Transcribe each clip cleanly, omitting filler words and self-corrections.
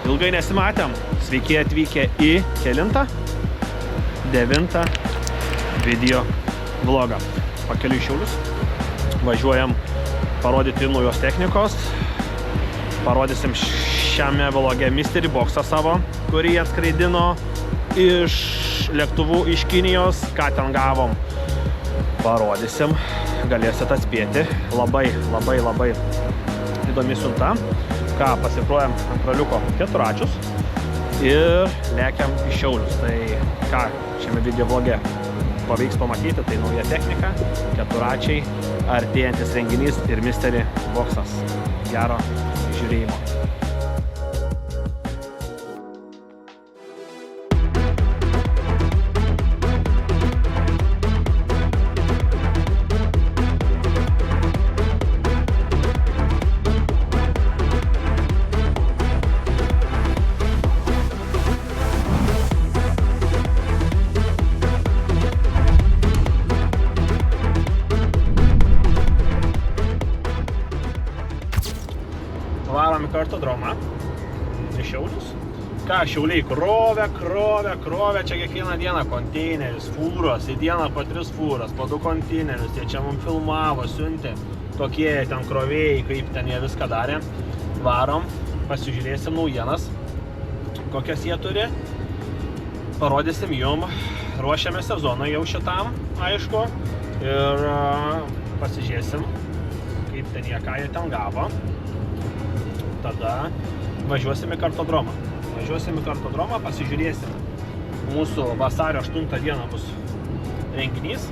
Ilgai nesimatėm. Sveiki atvykę į kelintą? 9 video vlogą. Pakeliu į Šiaulius. Važiuojam parodyti naujos technikos. Parodysim šiame vloge Mystery Boxą savo, kurį atskraidino iš lėktuvų iš Kinijos. Ką ten gavom, parodysim. Galėsit atspėti. Labai įdomi siunta. Ką, pasikruojam ant raliuko keturračius ir lekiam į Šiaulius. Tai ką šiame video vloge pavyks pamatyti, tai nauja technika, keturračiai, artėjantis renginys ir Mystery Boxas. Gero žiūrėjimo. Varom į kartodromą į Šiaulius. Ką, Šiauliai krovė, čia kiekvieną dieną konteineris, fūros, į dieną po 3 fūras, po 2 konteinerius, jie čia mums filmavo, siuntė, tokie ten krovėjai, kaip ten jie viską darė. Varom, pasižiūrėsim naujienas, kokias jie turi, parodysim jum, ruošiame sezoną jau šitam, aišku, ir pasižiūrėsim, kaip ten jie, ką jie ten gavo. Tada važiuosim į kartodromą. Pasižiūrėsim. Mūsų vasario 8 dieną bus renginys,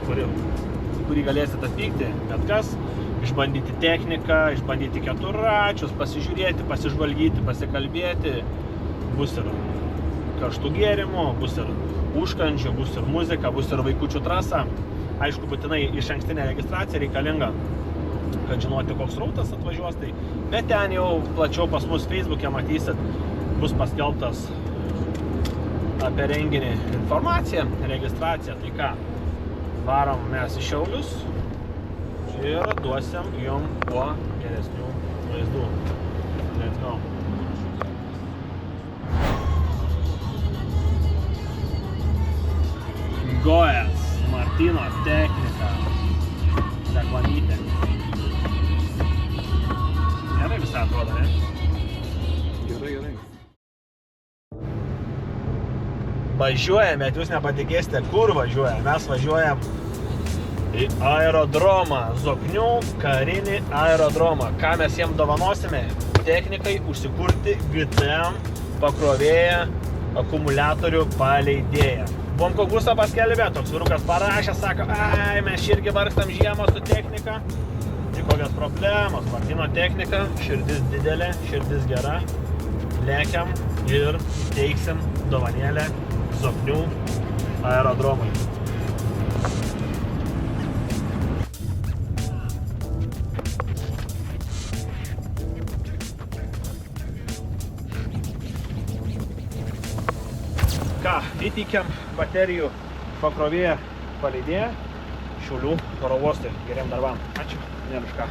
kurį galėsit atvykti bet kas, išbandyti techniką, išbandyti keturračius, pasižiūrėti, pasižvalgyti, pasikalbėti. Bus ir karštų gėrimų, bus ir užkandžių, bus ir muzika, bus ir vaikučių trasa. Aišku, būtinai išankstinė registracija reikalinga, kad žinoti, koks rautas atvažiuos, tai bet ten jau plačiau pas mus Facebook'e matysit, bus paskelbtas apie renginį informacija, registracija. Tai ką, varom mes į Šiaulius ir duosim jum kuo geresnių vaizdų. Let's go. Gojas, Martino technika, Seklanytė. Gerai visą atrodo, ne? Gerai. Važiuojame, bet jūs nepatikėsite, kur važiuojame. Mes važiuojam į aerodromą, Zoknių karinį aerodromą. Ką mes jiem dovanosime? Technikai užsikurti GTM pakrovėją akumuliatorių paleidėją. Buvom konkursą paskelbė, toks vyrukas parašė, sako, ai, mes irgi varstam žiemą su technika. Tai kokios problemos, Martino technika, širdis didelė, širdis gera, lekiam ir teiksim dovanėlę Zoknių aerodromui. Ką, įteikiam baterijų pakrovėją paleidėją Šiaulių oro uostui. Geriem darbam. Ačiū. Nėra už ką.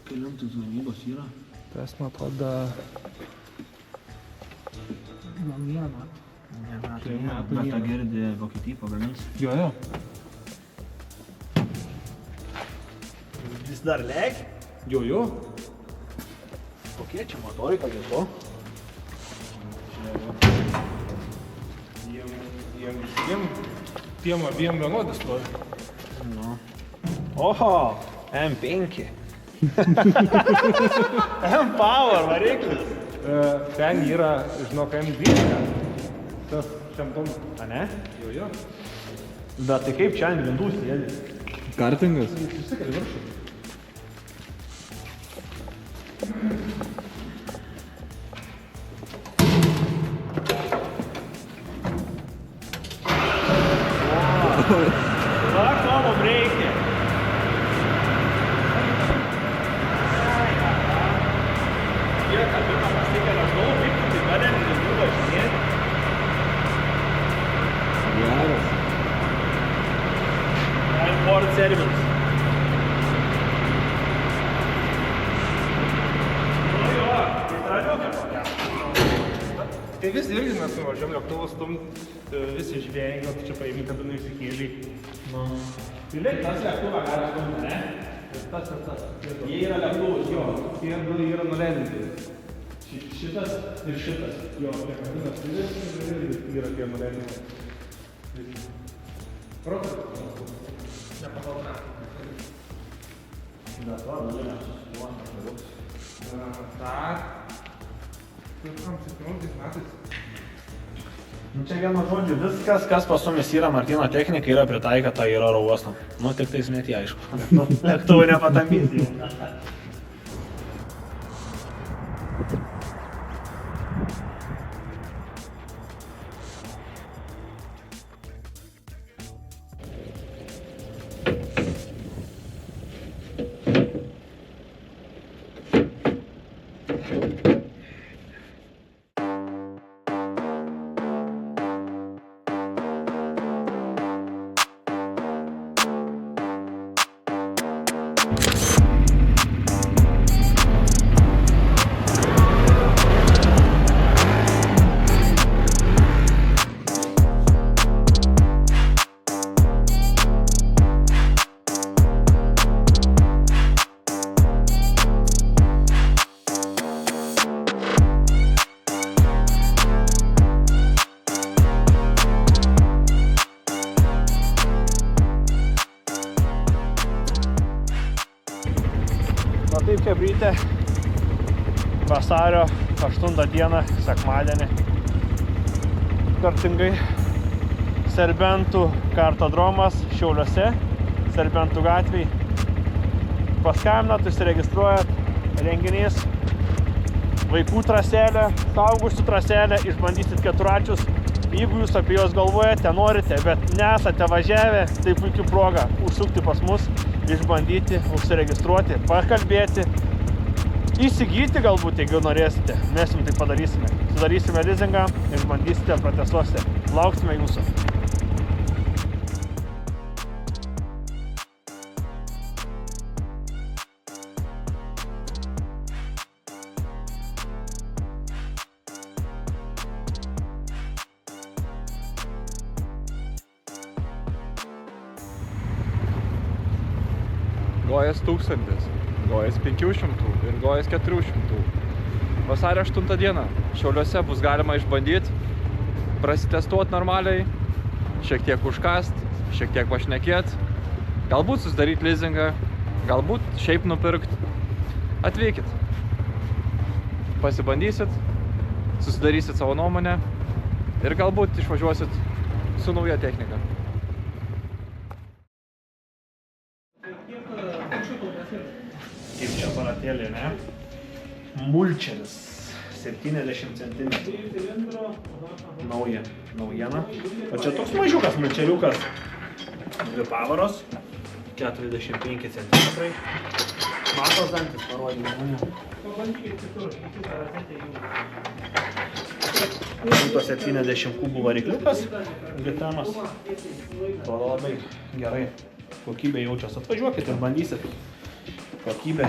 Kelintas gamybos yra? Tas, man atrodo, vieną. Bet tą girdį Vokietijai pagamins. Jo. Vis dar lėk? Jo. Kokie čia motoriai, kad to? Tiem abiem vienodis stovi. Nu. Oho, M5. M-Power variklis. Ten yra, žinok, M12. Tas šimtom. A ne? Jo. Bet tai kaip čia ant grindų sėdi? Kartingas? Susikali viršų. Va, ko mums reikia? Jie kabina pasikelia daug, kaip tai gali ant grindų važinėti. Geras. Import service. Tai visi irgi mes nuvažiuom lėktuvus stumt, visi žvėjai, gal čia paėmė, kad tu neįsikėliai. Tai lėk, tas lėktuvą gali stumti, ne? Ir tas. Jie yra lėktuvus, jo. Tie du yra nuleidinti. Šitas ir šitas. Jo, lėktuvas yra tie nuleidinti. Protas. Nepatalna. Bet va, nuleidinti. Tak. Tai kam 17 metais. Nu čia vienu žodžiu, viskas, kas pas mumis yra Martyno technika, yra pritaikyta į oro uostą. Nu tik tais net jie, aišku. Lėktuvų nepatampyti. Taip chebrytė, vasario 8 dieną, sekmadienį, kartingai Serbentų kartodromas Šiauliuose, Serbentų gatvėj. Paskambinat, užsiregistruojat, renginys, vaikų traselė, suaugusių traselė, išbandysit keturračius. Jeigu jūs apie juos galvojate, norite, bet nesate važiavę, tai puikia proga užsukti pas mus, išbandyti, užsiregistruoti, pakalbėti, įsigyti galbūt, jeigu norėsite. Mes jums tai padarysime. Sudarysime lizingą, išbandysite, protestuosite. Lauksime jūsų. Gojas 1000, Gojas 500 ir Gojas 400. Vasario 8 dieną Šiauliuose bus galima išbandyti, prasitestuoti normaliai, šiek tiek užkast, šiek tiek pašnekėt, galbūt susidaryti lizingą, galbūt šiaip nupirkt. Atvykit, pasibandysit, susidarysit savo nuomonę ir galbūt išvažiuosit su nauja technika. Kaip čia aparatėlė, ne? Mulčeris, 70 cm. Naujiena. O čia toks mažiukas mulčeriukas. 2 pavaros, 45 cm. Matos dantis parodymą. Pabandykit kitur, kitą razetę jų. 170 kubų varikliukas, glitemas. Atrodo labai gerai. Kokybė jaučias. Atvažiuokit ir bandysit. Kokybė.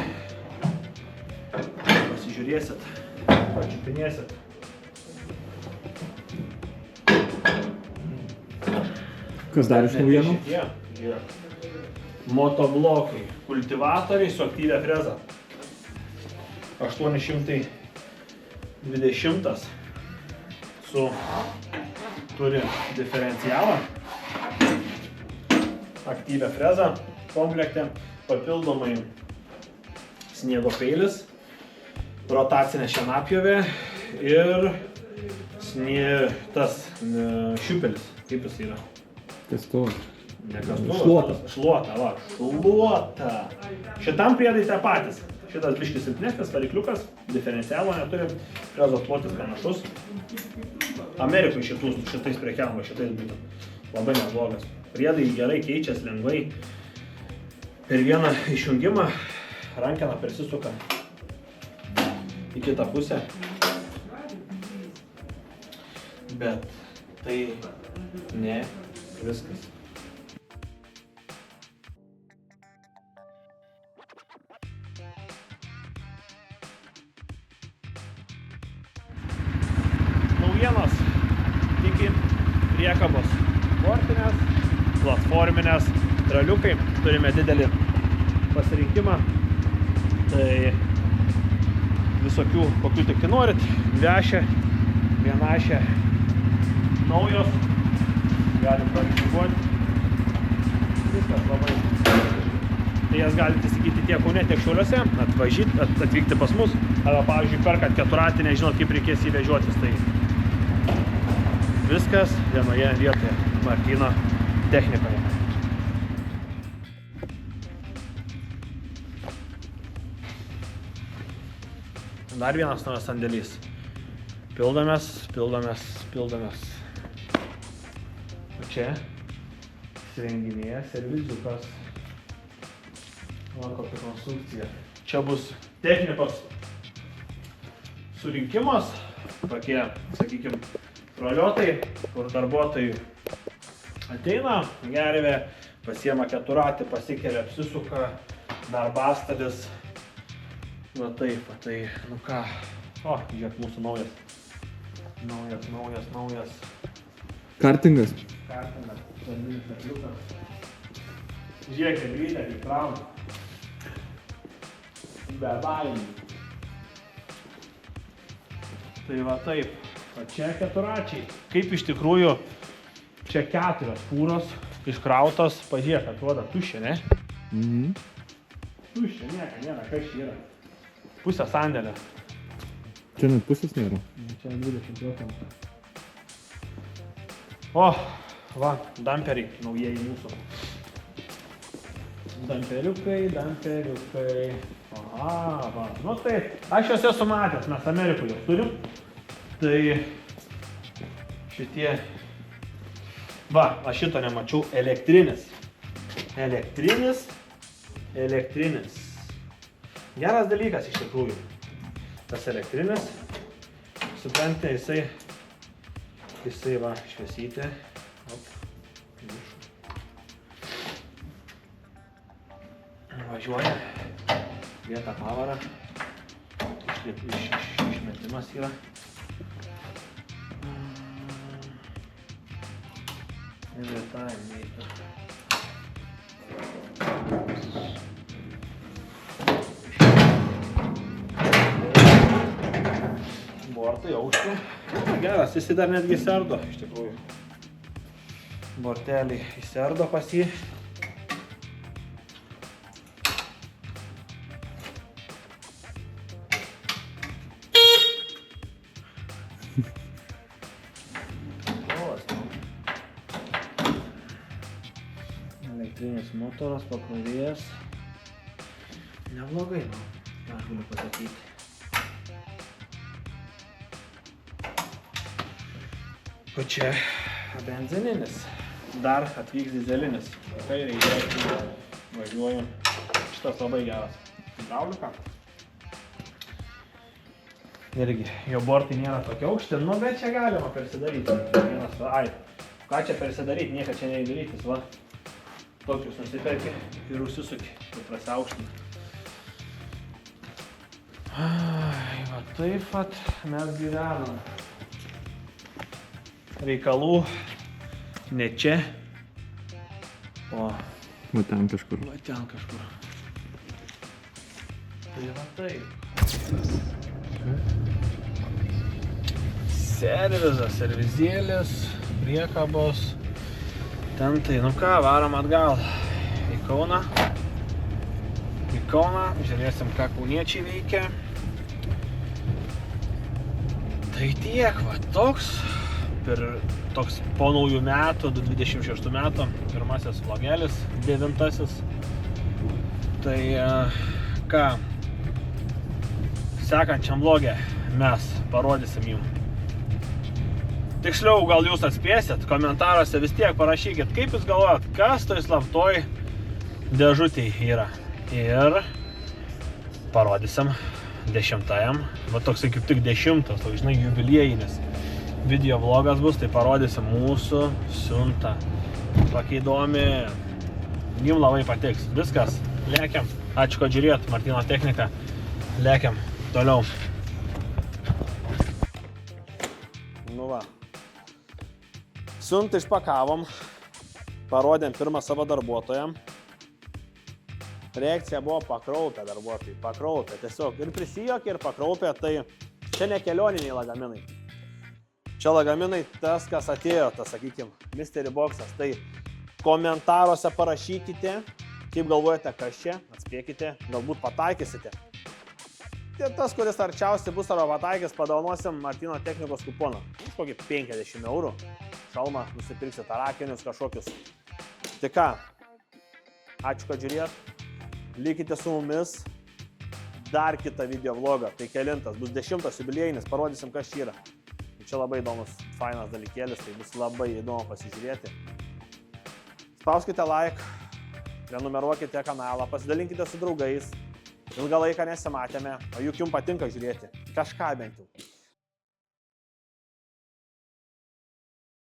Pasižiūrėsit, pačiupinėsit. Kas dar iš naujienų? Motoblokai, kultivatoriai su aktyvia freza. 820 turi diferencialą, aktyvia freza komplekte, papildomai sniego peilis, rotacinė šienapjovė ir tas šiupelis, kaip jis yra? Kastuvas. Ne kastuvas, šluota. Šitam priedai tie patys. Šitas biškis silpnesnis, varikliukas, diferencialo neturi, frezos plotis panašus. Amerikui šitais prekiavimo, šitais būtent labai neblogas. Priedai gerai keičiasi lengvai. Per vieną išjungimą rankena persisuka į kitą pusę. Bet tai ne viskas. vienas iki priekabos sportinės, platforminės, traliukai. Turime didelį pasirinkimą, tai visokių, kokių tik norit, dviašė, vienašė, naujos, galim parinkuoti, viskas labai. Tai jas galite įsigyti tiek Kaune, tiek Šiauliuose, atvykti pas mus, arba, pavyzdžiui, perkat keturatinę, žinot, kaip reikės įvežiotis, tai viskas vienoje vietoje, Martyno technikoje. Dar vienas naujas sandėlys. Pildomės. O čia įsirenginėja serviziukas. Va kokia konstrukcija. Čia bus technikos surinkimas, tokie, sakykime, troliotai, kur darbuotojai ateina, gervė, pasiema keturatį, pasikelia, apsisuka, darbastalis. Va taip, tai, nu ką, o, žiūrėk, mūsų naujas. Kartingas. Žardinis arkliukas. Žiūrėk, grytė, kaip trauma. Be baimių. Tai va taip, o čia keturačiai. Kaip iš tikrųjų, čia 4 fūros iškrautos, pažiūrėk, atrodo tuščia, ne? Tuščia, nieka, nėra, kas čia yra. Pusę sandėlio. Čia net pusės nėra. Čia 20 procentų. O, va, damperiai naujieji mūsų. Damperiukai. Aha, va, nu tai, aš juos esu matęs, mes Amerikoje turim. Tai šitie, va, aš šito nemačiau, elektrinis. Geras dalykas iš tikrųjų. Tas elektrinis, suprantate, jisai va, šviesytė. Važiuoja, vietą pavarą, išmetimas yra. Ir vieta, neįta. Bortai aukšti. Geras, jis dar netgi serdo, iš tikrųjų. Bortelį įserdo pas jį. Elektrinis motoras, pakrovėjas. Neblogai, nu, aš galiu pasakyti. O čia benzininis, dar atvyks dizelinis. Kairiai žiūrėkime, važiuojam. Šitas labai geras. Hidraulika. Irgi, jo bortai nėra tokia aukšti, nu bet čia galima persidaryti. Ką čia persidaryti, nieko čia neįdarytis, va. Tokius nusiperki ir užsisuki, tai prasiaukština. Va taip pat mes gyvenam. Reikalų ne čia, o Va ten kažkur. Tai va taip. Servizas, servizėlis, priekabos. Ten tai, nu ką, varom atgal į Kauną. Žiūrėsim, ką kauniečiai veikia. Tai tiek, va, toks po naujų metų, 26 metų, pirmasis vlogelis, 9. Tai ką, sekančiam vlogę mes parodysim jums. Tiksliau, gal jūs atspėsit, komentaruose vis tiek parašykit, kaip jūs galvojat, kas toj slaptoj dėžutėj yra. Ir parodysim 10-ajam, va toksai kaip tik 10-as, toks, žinai, jubiliejinis video vlogas bus, tai parodysim mūsų siuntą. Tokia įdomi, jums labai patiks. Viskas, lėkiam. Ačiū, kad žiūrėjot, Martyno technika. Lėkiam toliau. Nu va. Siuntą išpakavom, parodėm pirmą savo darbuotojam. Reakcija buvo pakraupę darbuotojai, pakraupę tiesiog. Ir prisijokė, ir pakraupė, tai čia ne kelioniniai lagaminai. Čia lagaminai tas, kas atėjo, tas, sakykime, Mystery Boxas. Tai komentaruose parašykite, kaip galvojate, kas čia, atspėkite, galbūt pataikysite. Tai tas, kuris arčiausiai bus arba pataikys, padaunosim Martyno technikos kuponą. Už kokį 50 eurų. Šalmą nusipirksit arakinius kažkokius. Tai ką, ačiū, kad žiūrėt. Likite su mumis. Dar kitą video vlogą. Tai kelintas, bus 10 jubiliejinis, parodysim, kas čia yra. Čia labai įdomus, fainas dalykėlis, tai bus labai įdomu pasižiūrėti. Spauskite like, prenumeruokite kanalą, pasidalinkite su draugais. Ilgą laiką nesimatėme, o juk jums patinka žiūrėti. Kažką bent jau.